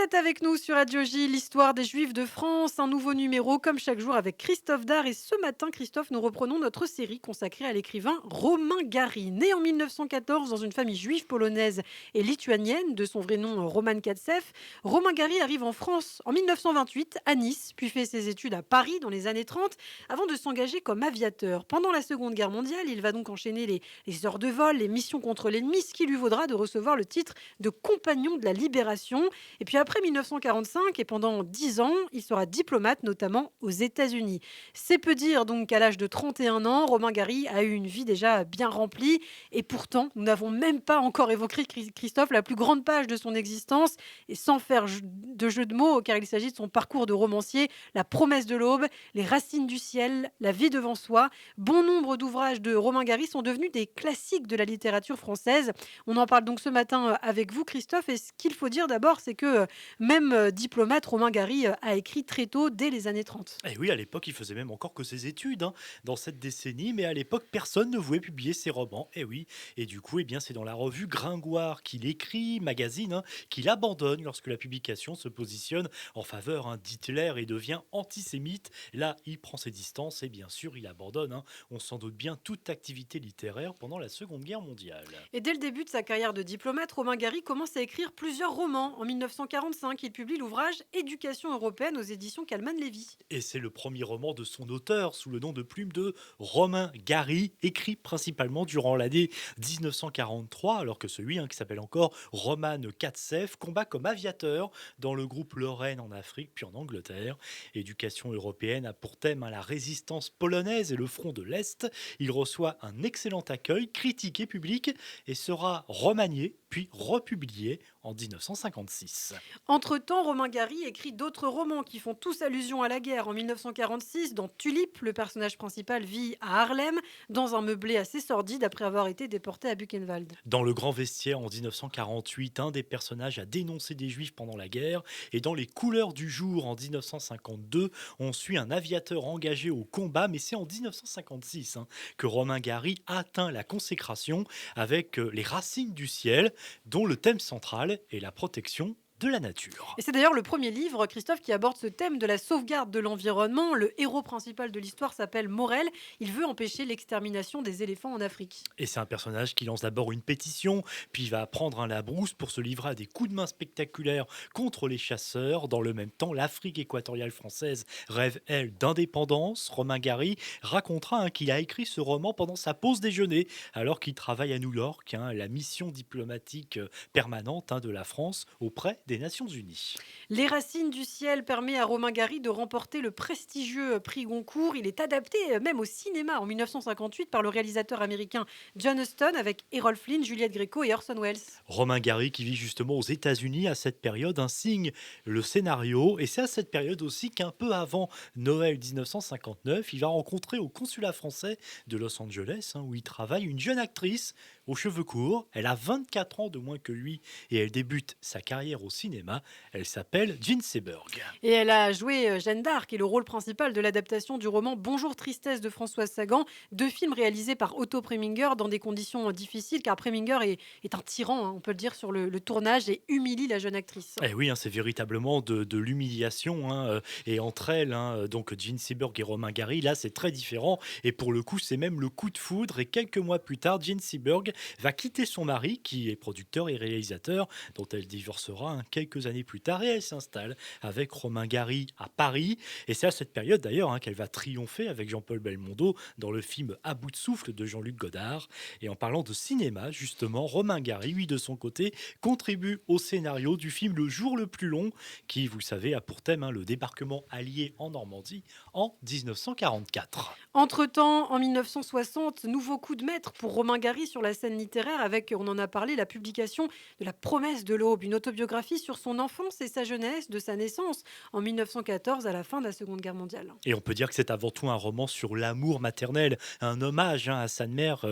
êtes avec nous sur Radio J, l'histoire des Juifs de France, un nouveau numéro comme chaque jour avec Christophe Dard. Et ce matin, Christophe, nous reprenons notre série consacrée à l'écrivain Romain Gary. Né en 1914 dans une famille juive polonaise et lituanienne, de son vrai nom Roman Katsev, Romain Gary arrive en France en 1928 à Nice, puis fait ses études à Paris dans les années 30 avant de s'engager comme aviateur. Pendant la Seconde Guerre mondiale, il va donc enchaîner les heures de vol, les missions contre l'ennemi, ce qui lui vaudra de recevoir le titre de compagnon de la libération. Et puis après 1945 et pendant 10 ans, il sera diplomate, notamment aux États-Unis. C'est peu dire donc qu'à l'âge de 31 ans, Romain Gary a eu une vie déjà bien remplie. Et pourtant, nous n'avons même pas encore évoqué, Christophe, la plus grande page de son existence. Et sans faire de jeu de mots, car il s'agit de son parcours de romancier, La promesse de l'aube, Les racines du ciel, La vie devant soi. Bon nombre d'ouvrages de Romain Gary sont devenus des classiques de la littérature française. On en parle donc ce matin avec vous, Christophe. Et ce qu'il faut dire d'abord, c'est que même diplomate, Romain Gary a écrit très tôt, dès les années 30. Et oui, à l'époque, il faisait même encore que ses études dans cette décennie, mais à l'époque, personne ne voulait publier ses romans. Et oui, et du coup, eh bien, c'est dans la revue Gringoire qu'il écrit, magazine, qu'il abandonne lorsque la publication se positionne en faveur d'Hitler et devient antisémite. Là, il prend ses distances et bien sûr, il abandonne, on s'en doute bien, toute activité littéraire pendant la Seconde Guerre mondiale. Et dès le début de sa carrière de diplomate, Romain Gary commence à écrire plusieurs romans. En 1945, il publie l'ouvrage Éducation européenne aux éditions Calman Lévy. Et c'est le premier roman de son auteur, sous le nom de plume de Romain Gary, écrit principalement durant l'année 1943, alors que celui qui s'appelle encore Roman Katsev combat comme aviateur dans le groupe Lorraine en Afrique, puis en Angleterre. Éducation européenne a pour thème la résistance polonaise et le front de l'Est. Il reçoit un excellent accueil, critique et public, et sera remanié, puis republié en 1956. Entre-temps, Romain Gary écrit d'autres romans qui font tous allusion à la guerre. En 1946, dans Tulipe, le personnage principal vit à Harlem, dans un meublé assez sordide après avoir été déporté à Buchenwald. Dans Le Grand Vestiaire en 1948, un des personnages a dénoncé des juifs pendant la guerre. Et dans Les Couleurs du jour en 1952, on suit un aviateur engagé au combat. Mais c'est en 1956 que Romain Gary atteint la consécration avec Les Racines du ciel, dont le thème central est la protection de la nature. Et c'est d'ailleurs le premier livre, Christophe, qui aborde ce thème de la sauvegarde de l'environnement. Le héros principal de l'histoire s'appelle Morel. Il veut empêcher l'extermination des éléphants en Afrique. Et c'est un personnage qui lance d'abord une pétition, puis il va prendre la brousse pour se livrer à des coups de main spectaculaires contre les chasseurs. Dans le même temps, l'Afrique équatoriale française rêve, elle, d'indépendance. Romain Gary racontera qu'il a écrit ce roman pendant sa pause déjeuner, alors qu'il travaille à New York, la mission diplomatique permanente de la France auprès des Nations Unies. Les racines du ciel permet à Romain Gary de remporter le prestigieux prix Goncourt. Il est adapté même au cinéma en 1958 par le réalisateur américain John Huston avec Errol Flynn, Juliette Gréco et Orson Welles. Romain Gary, qui vit justement aux États-Unis à cette période, signe le scénario. Et c'est à cette période aussi qu'un peu avant Noël 1959, il va rencontrer au consulat français de Los Angeles, où il travaille, une jeune actrice aux cheveux courts. Elle a 24 ans de moins que lui et elle débute sa carrière au cinéma. Elle s'appelle Jean Seberg. Et elle a joué Jeanne d'Arc et le rôle principal de l'adaptation du roman Bonjour Tristesse de Françoise Sagan, deux films réalisés par Otto Preminger dans des conditions difficiles, car Preminger est un tyran, on peut le dire, sur le tournage et humilie la jeune actrice. Eh oui, c'est véritablement de l'humiliation, et entre elles, donc Jean Seberg et Romain Gary, là c'est très différent et pour le coup c'est même le coup de foudre et quelques mois plus tard, Jean Seberg va quitter son mari qui est producteur et réalisateur dont elle divorcera quelques années plus tard et elle s'installe avec Romain Gary à Paris et c'est à cette période d'ailleurs qu'elle va triompher avec Jean-Paul Belmondo dans le film À bout de souffle de Jean-Luc Godard. Et en parlant de cinéma justement, Romain Gary, lui de son côté, contribue au scénario du film Le jour le plus long, qui, vous le savez, a pour thème le débarquement allié en Normandie en 1944. Entre-temps, en 1960, nouveau coup de maître pour Romain Gary sur la scène littéraire avec, on en a parlé, la publication de La promesse de l'aube, une autobiographie sur son enfance et sa jeunesse, de sa naissance en 1914 à la fin de la Seconde Guerre mondiale. Et on peut dire que c'est avant tout un roman sur l'amour maternel, un hommage à sa mère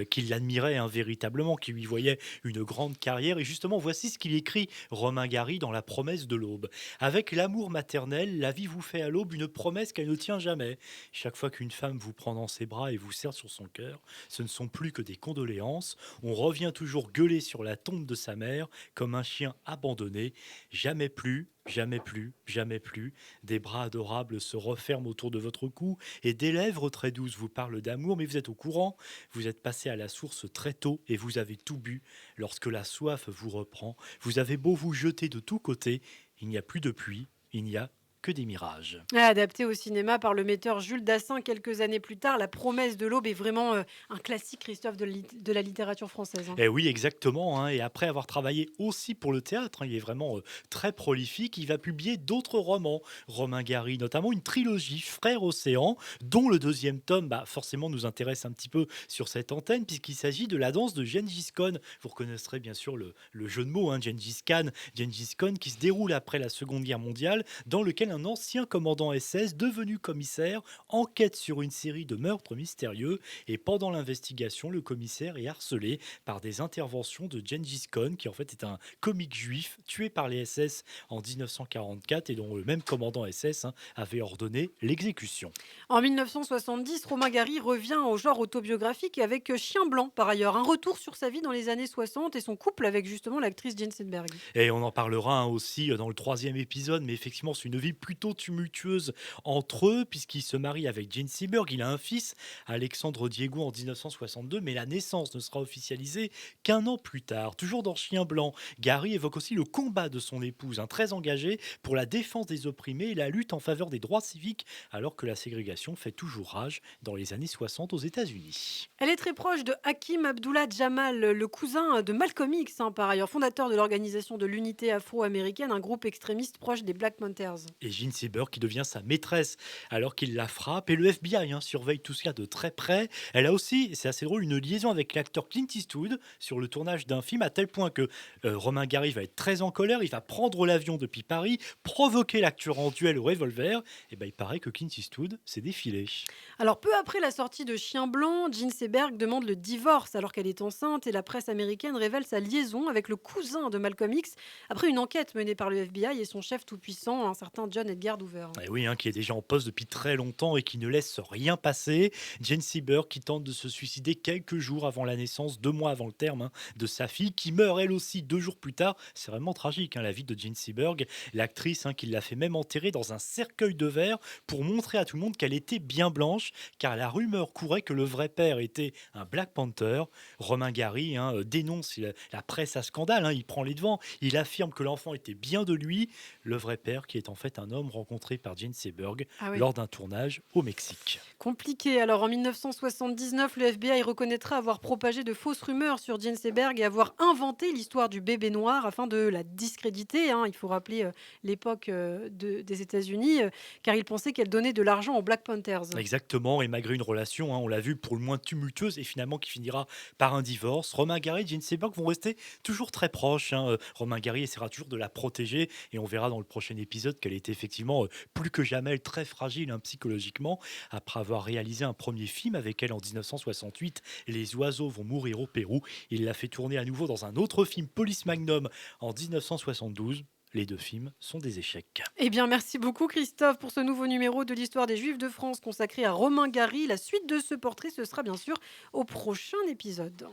qui l'admirait véritablement, qui lui voyait une grande carrière. Et justement, voici ce qu'il écrit, Romain Gary, dans La promesse de l'aube. Avec l'amour maternel, la vie vous fait à l'aube une promesse qu'elle ne tient jamais. Chaque fois qu'une femme vous prend dans ses bras et vous serre sur son cœur, ce ne sont plus que des condoléances. France, on revient toujours gueuler sur la tombe de sa mère comme un chien abandonné. Jamais plus, jamais plus, jamais plus. Des bras adorables se referment autour de votre cou et des lèvres très douces vous parlent d'amour, mais vous êtes au courant, vous êtes passé à la source très tôt et vous avez tout bu. Lorsque la soif vous reprend, vous avez beau vous jeter de tous côtés, il n'y a plus de pluie, il n'y a que des mirages. Adapté au cinéma par le metteur Jules Dassin quelques années plus tard, La promesse de l'aube est vraiment un classique, Christophe, de la littérature française, hein. Et oui, exactement, hein, et après avoir travaillé aussi pour le théâtre, hein, il est vraiment très prolifique, il va publier d'autres romans, Romain Gary, notamment une trilogie, Frères Océan, dont le deuxième tome, forcément, nous intéresse un petit peu sur cette antenne, puisqu'il s'agit de la danse de Gengis Khan. Vous reconnaîtrez bien sûr le jeu de mots, hein, Gengis Khan, qui se déroule après la Seconde Guerre mondiale, dans lequel un ancien commandant SS, devenu commissaire, enquête sur une série de meurtres mystérieux, et pendant l'investigation, le commissaire est harcelé par des interventions de Gengis Khan, qui en fait est un comique juif tué par les SS en 1944 et dont le même commandant SS, hein, avait ordonné l'exécution. En 1970, Romain Gary revient au genre autobiographique avec Chien blanc, par ailleurs. Un retour sur sa vie dans les années 60 et son couple avec justement l'actrice Jane Seidenberg. Et on en parlera, hein, aussi dans le troisième épisode, mais effectivement c'est une vie plutôt tumultueuse entre eux, puisqu'il se marie avec Jane Seberg, il a un fils, Alexandre Diego, en 1962, mais la naissance ne sera officialisée qu'un an plus tard. Toujours dans Chien blanc, Gary évoque aussi le combat de son épouse, hein, très engagée pour la défense des opprimés et la lutte en faveur des droits civiques, alors que la ségrégation fait toujours rage dans les années 60 aux États-Unis. Elle est très proche de Hakim Abdullah Jamal, le cousin de Malcolm X, hein, par ailleurs, fondateur de l'organisation de l'unité afro-américaine, un groupe extrémiste proche des Black Panthers. Et Jean Sieber qui devient sa maîtresse alors qu'il la frappe. Et le FBI, hein, surveille tout cela de très près. Elle a aussi, c'est assez drôle, une liaison avec l'acteur Clint Eastwood sur le tournage d'un film, à tel point que Romain Gary va être très en colère. Il va prendre l'avion depuis Paris, provoquer l'acteur en duel au revolver. Et ben, il paraît que Clint Eastwood s'est défilé. Alors, peu après la sortie de Chien blanc, Jean Seberg demande le divorce alors qu'elle est enceinte et la presse américaine révèle sa liaison avec le cousin de Malcolm X après une enquête menée par le FBI et son chef tout-puissant, un certain John Edgar Hoover. Et oui, hein, qui est déjà en poste depuis très longtemps et qui ne laisse rien passer. Jane Sieber qui tente de se suicider quelques jours avant la naissance, 2 mois avant le terme, hein, de sa fille, qui meurt elle aussi 2 jours plus tard. C'est vraiment tragique, hein, la vie de Jane Sieberg, l'actrice, hein, qui l'a fait même enterrer dans un cercueil de verre pour montrer à tout le monde qu'elle était bien blanche, car la rumeur courait que le vrai père était un Black Panther. Romain Gary, hein, dénonce la presse à scandale, hein, il prend les devants, il affirme que l'enfant était bien de lui, le vrai père qui est en fait un homme rencontré par Jane Seberg Ah oui. lors d'un tournage au Mexique. Compliqué. Alors en 1979, le FBI reconnaîtra avoir propagé de fausses rumeurs sur Jane Seberg et avoir inventé l'histoire du bébé noir afin de la discréditer, hein. Il faut rappeler l'époque des États-Unis, car il pensait qu'elle donnait de l'argent aux Black Panthers. Exactement, et malgré une relation, hein, on l'a vu, pour le moins tumultueuse et finalement qui finira par un divorce, Romain Gary et Jane Seberg vont rester toujours très proches, hein. Romain Gary essaiera toujours de la protéger et on verra dans le prochain épisode qu'elle était effectivement plus que jamais très fragile, hein, psychologiquement. Après avoir réalisé un premier film avec elle en 1968, Les oiseaux vont mourir au Pérou, il l'a fait tourner à nouveau dans un autre film, Police Magnum, en 1972. Les deux films sont des échecs. Eh bien, merci beaucoup Christophe pour ce nouveau numéro de l'histoire des Juifs de France consacré à Romain Gary. La suite de ce portrait, ce sera bien sûr au prochain épisode.